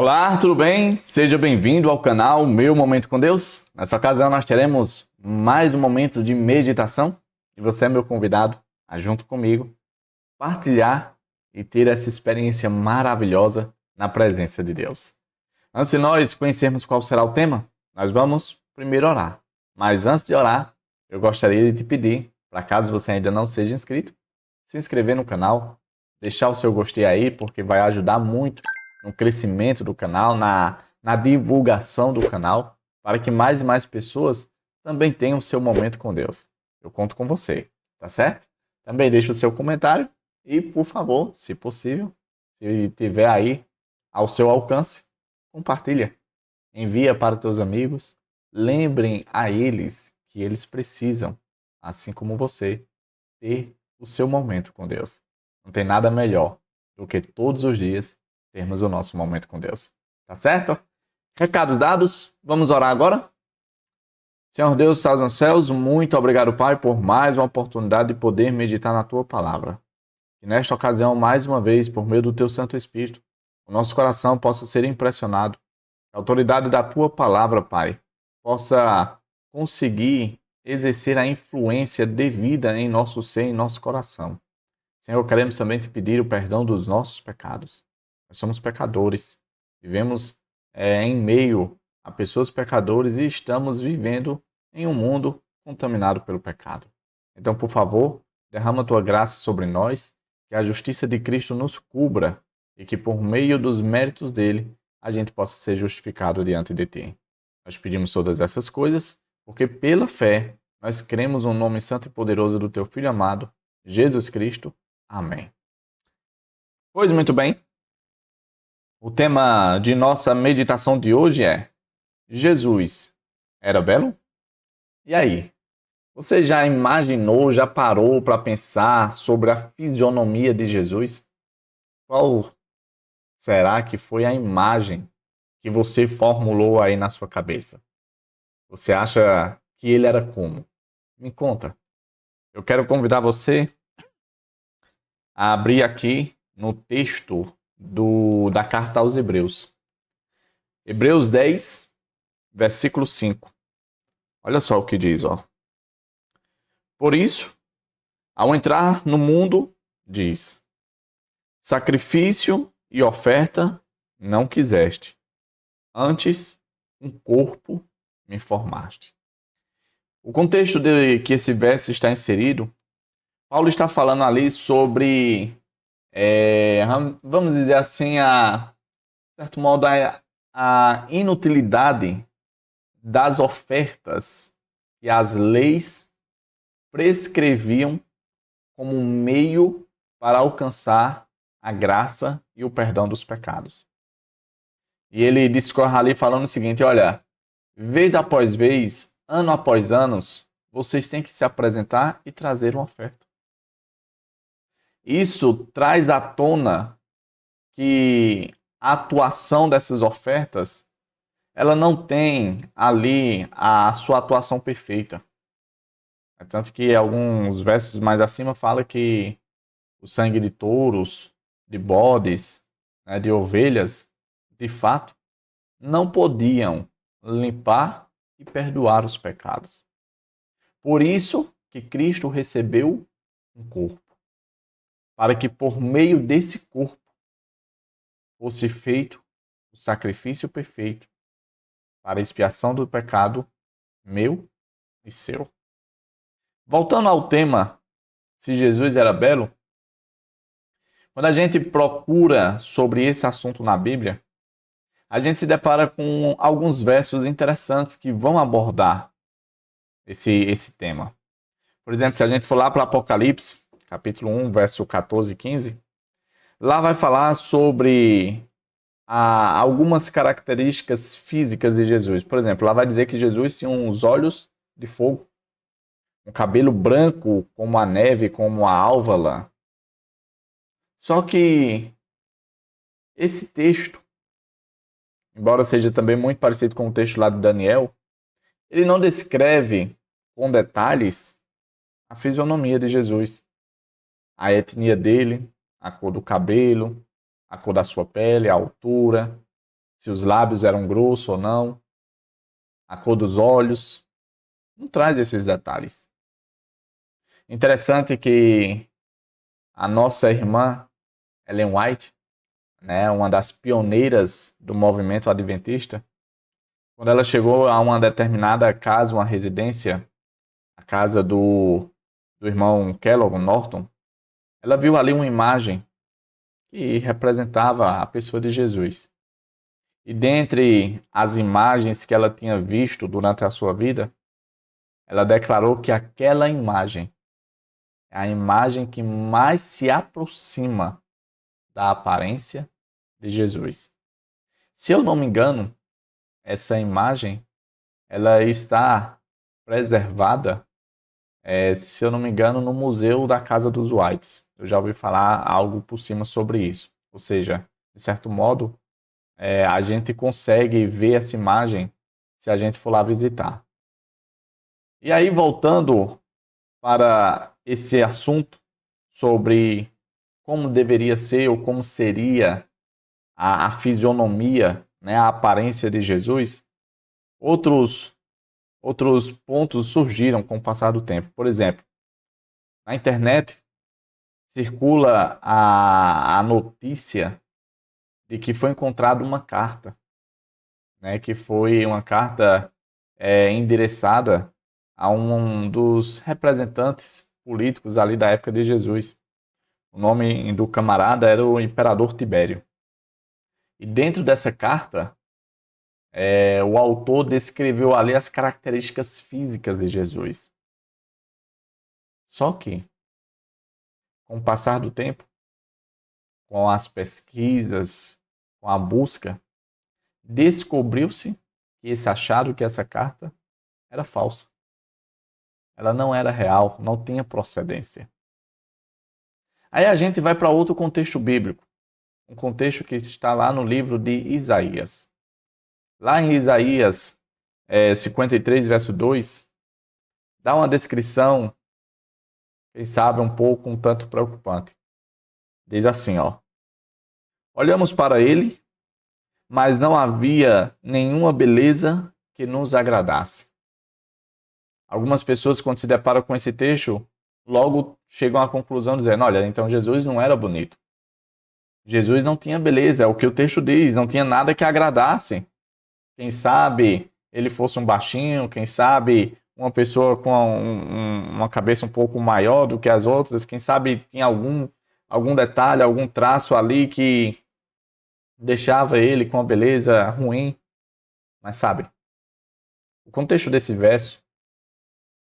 Olá, tudo bem? Seja bem-vindo ao canal Meu Momento com Deus. Nessa ocasião nós teremos mais um momento de meditação e você é meu convidado a, junto comigo, partilhar e ter essa experiência maravilhosa na presença de Deus. Antes de nós conhecermos qual será o tema, nós vamos primeiro orar. Mas antes de orar, eu gostaria de te pedir, para caso você ainda não seja inscrito, se inscrever no canal, deixar o seu gostei aí, porque vai ajudar muito no crescimento do canal, na divulgação do canal, para que mais e mais pessoas também tenham o seu momento com Deus. Eu conto com você, tá certo? Também deixe o seu comentário e, por favor, se possível, se tiver aí ao seu alcance, compartilha. Envia para teus amigos. Lembrem a eles que eles precisam, assim como você, ter o seu momento com Deus. Não tem nada melhor do que todos os dias termos o nosso momento com Deus. Tá certo? Recados dados, vamos orar agora? Senhor Deus, estás nos céus, muito obrigado, Pai, por mais uma oportunidade de poder meditar na Tua palavra. Que nesta ocasião, mais uma vez, por meio do Teu Santo Espírito, o nosso coração possa ser impressionado. A autoridade da Tua palavra, Pai, possa conseguir exercer a influência devida em nosso ser, em nosso coração. Senhor, queremos também te pedir o perdão dos nossos pecados. Nós somos pecadores, vivemos em meio a pessoas pecadoras e estamos vivendo em um mundo contaminado pelo pecado. Então, por favor, derrama a tua graça sobre nós, que a justiça de Cristo nos cubra e que por meio dos méritos dele a gente possa ser justificado diante de ti. Nós pedimos todas essas coisas porque pela fé nós cremos no nome santo e poderoso do teu Filho amado, Jesus Cristo. Amém. Pois muito bem, o tema de nossa meditação de hoje é: Jesus era belo? E aí? Você já imaginou, já parou para pensar sobre a fisionomia de Jesus? Qual será que foi a imagem que você formulou aí na sua cabeça? Você acha que ele era como? Me conta. Eu quero convidar você a abrir aqui no texto da carta aos Hebreus. Hebreus 10, versículo 5. Olha só o que diz, ó. Por isso, ao entrar no mundo, diz: sacrifício e oferta não quiseste, antes um corpo me formaste. O contexto de que esse verso está inserido, Paulo está falando ali sobre, vamos dizer assim, de certo modo, a inutilidade das ofertas que as leis prescreviam como um meio para alcançar a graça e o perdão dos pecados. E ele discorre ali falando o seguinte: olha, vez após vez, ano após ano, vocês têm que se apresentar e trazer uma oferta. Isso traz à tona que a atuação dessas ofertas, ela não tem ali a sua atuação perfeita. É tanto que alguns versos mais acima fala que o sangue de touros, de bodes, né, de ovelhas, de fato, não podiam limpar e perdoar os pecados. Por isso que Cristo recebeu um corpo, para que por meio desse corpo fosse feito o sacrifício perfeito para a expiação do pecado meu e seu. Voltando ao tema, se Jesus era belo, quando a gente procura sobre esse assunto na Bíblia, a gente se depara com alguns versos interessantes que vão abordar esse tema. Por exemplo, se a gente for lá para Apocalipse, capítulo 1, verso 14 e 15, lá vai falar sobre algumas características físicas de Jesus. Por exemplo, lá vai dizer que Jesus tinha uns olhos de fogo, um cabelo branco como a neve, como a álvala. Só que esse texto, embora seja também muito parecido com o texto lá de Daniel, ele não descreve com detalhes a fisionomia de Jesus, a etnia dele, a cor do cabelo, a cor da sua pele, a altura. se os lábios eram grossos ou não, a cor dos olhos. Não traz esses detalhes. Interessante que a nossa irmã Ellen White, né, uma das pioneiras do movimento adventista, quando ela chegou a uma determinada casa, uma residência, a casa do irmão Kellogg Norton, ela viu ali uma imagem que representava a pessoa de Jesus. E dentre as imagens que ela tinha visto durante a sua vida, ela declarou que aquela imagem é a imagem que mais se aproxima da aparência de Jesus. Se eu não me engano, essa imagem ela está preservada, se eu não me engano, no Museu da Casa dos Whites. Eu já ouvi falar algo por cima sobre isso. Ou seja, de certo modo, a gente consegue ver essa imagem se a gente for lá visitar. E aí, voltando para esse assunto sobre como deveria ser ou como seria a fisionomia, né, a aparência de Jesus, outros pontos surgiram com o passar do tempo. Por exemplo, na internet circula a notícia de que foi encontrada uma carta, né, que foi uma carta endereçada a um dos representantes políticos ali da época de Jesus. O nome do camarada era o Imperador Tibério. E dentro dessa carta, o autor descreveu ali as características físicas de Jesus. Só que, com o passar do tempo, com as pesquisas, com a busca, descobriu-se que esse achado, que essa carta era falsa. Ela não era real, não tinha procedência. Aí a gente vai para outro contexto bíblico, um contexto que está lá no livro de Isaías. Lá em Isaías 53, verso 2, dá uma descrição, quem sabe um pouco, um tanto preocupante. Diz assim, ó: olhamos para ele, mas não havia nenhuma beleza que nos agradasse. Algumas pessoas, quando se deparam com esse texto, logo chegam à conclusão dizendo, olha, então Jesus não era bonito. Jesus não tinha beleza, é o que o texto diz, não tinha nada que agradasse. Quem sabe ele fosse um baixinho, quem sabe uma pessoa com uma cabeça um pouco maior do que as outras, quem sabe tinha algum detalhe, algum traço ali que deixava ele com uma beleza ruim. Mas sabe, o contexto desse verso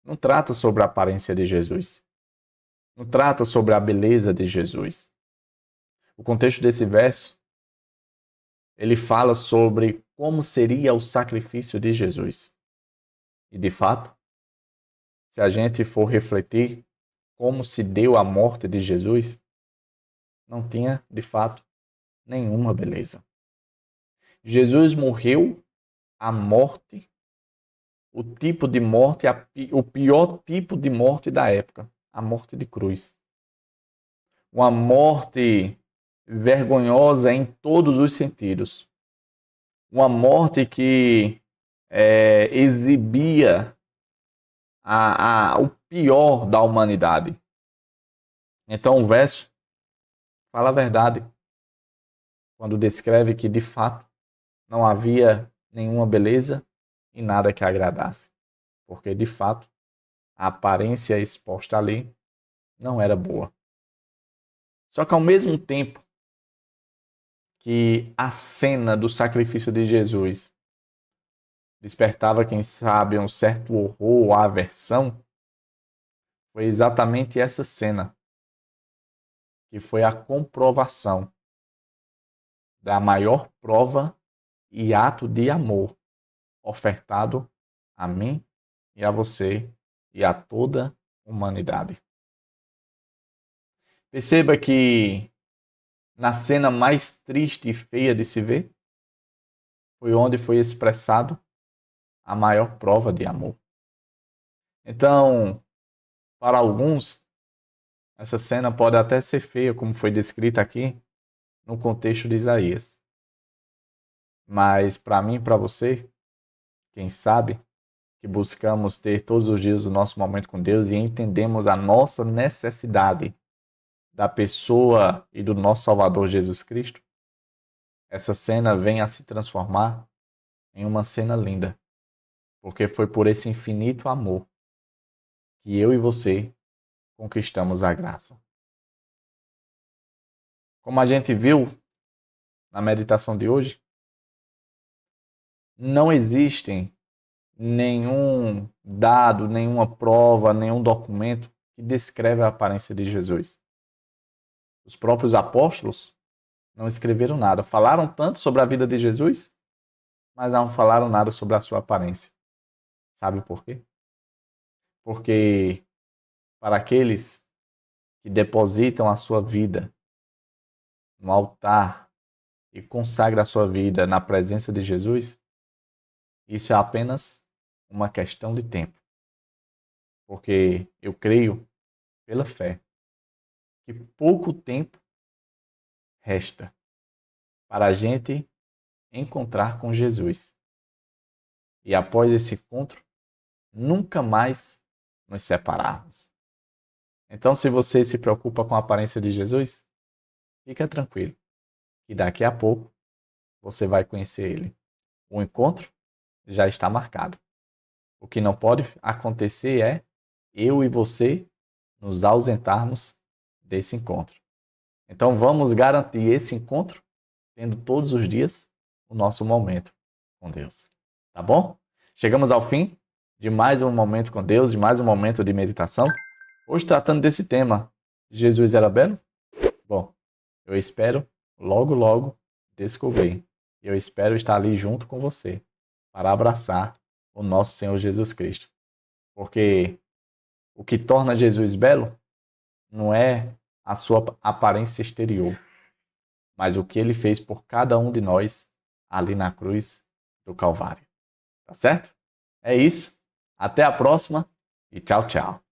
não trata sobre a aparência de Jesus. Não trata sobre a beleza de Jesus. O contexto desse verso, ele fala sobre como seria o sacrifício de Jesus. E de fato, se a gente for refletir como se deu a morte de Jesus, não tinha, de fato, nenhuma beleza. Jesus morreu a morte, o tipo de morte, o pior tipo de morte da época, a morte de cruz. Uma morte vergonhosa em todos os sentidos. Uma morte que exibia o pior da humanidade. Então o verso fala a verdade quando descreve que de fato não havia nenhuma beleza e nada que agradasse. Porque de fato a aparência exposta ali não era boa. Só que ao mesmo tempo que a cena do sacrifício de Jesus despertava, quem sabe, um certo horror ou aversão, foi exatamente essa cena que foi a comprovação da maior prova e ato de amor ofertado a mim e a você e a toda a humanidade. Perceba que na cena mais triste e feia de se ver, foi onde foi expressado a maior prova de amor. Então, para alguns, essa cena pode até ser feia, como foi descrita aqui no contexto de Isaías. Mas para mim e para você, quem sabe, que buscamos ter todos os dias o nosso momento com Deus e entendemos a nossa necessidade da pessoa e do nosso Salvador Jesus Cristo, essa cena vem a se transformar em uma cena linda, porque foi por esse infinito amor que eu e você conquistamos a graça. Como a gente viu na meditação de hoje, não existem nenhum dado, nenhuma prova, nenhum documento que descreve a aparência de Jesus. Os próprios apóstolos não escreveram nada. Falaram tanto sobre a vida de Jesus, mas não falaram nada sobre a sua aparência. Sabe por quê? Porque para aqueles que depositam a sua vida no altar e consagram a sua vida na presença de Jesus, isso é apenas uma questão de tempo. Porque eu creio, pela fé, que pouco tempo resta para a gente encontrar com Jesus. E após esse encontro, nunca mais nos separarmos. Então, se você se preocupa com a aparência de Jesus, fica tranquilo, que daqui a pouco você vai conhecer ele. O encontro já está marcado. O que não pode acontecer é eu e você nos ausentarmos desse encontro. Então, vamos garantir esse encontro tendo todos os dias o nosso momento com Deus. Tá bom? Chegamos ao fim de mais um momento com Deus, de mais um momento de meditação. Hoje tratando desse tema, Jesus era belo? Bom, eu espero logo, logo descobrir. Eu espero estar ali junto com você para abraçar o nosso Senhor Jesus Cristo. Porque o que torna Jesus belo não é a sua aparência exterior, mas o que ele fez por cada um de nós ali na cruz do Calvário. Tá certo? É isso. Até a próxima e tchau, tchau.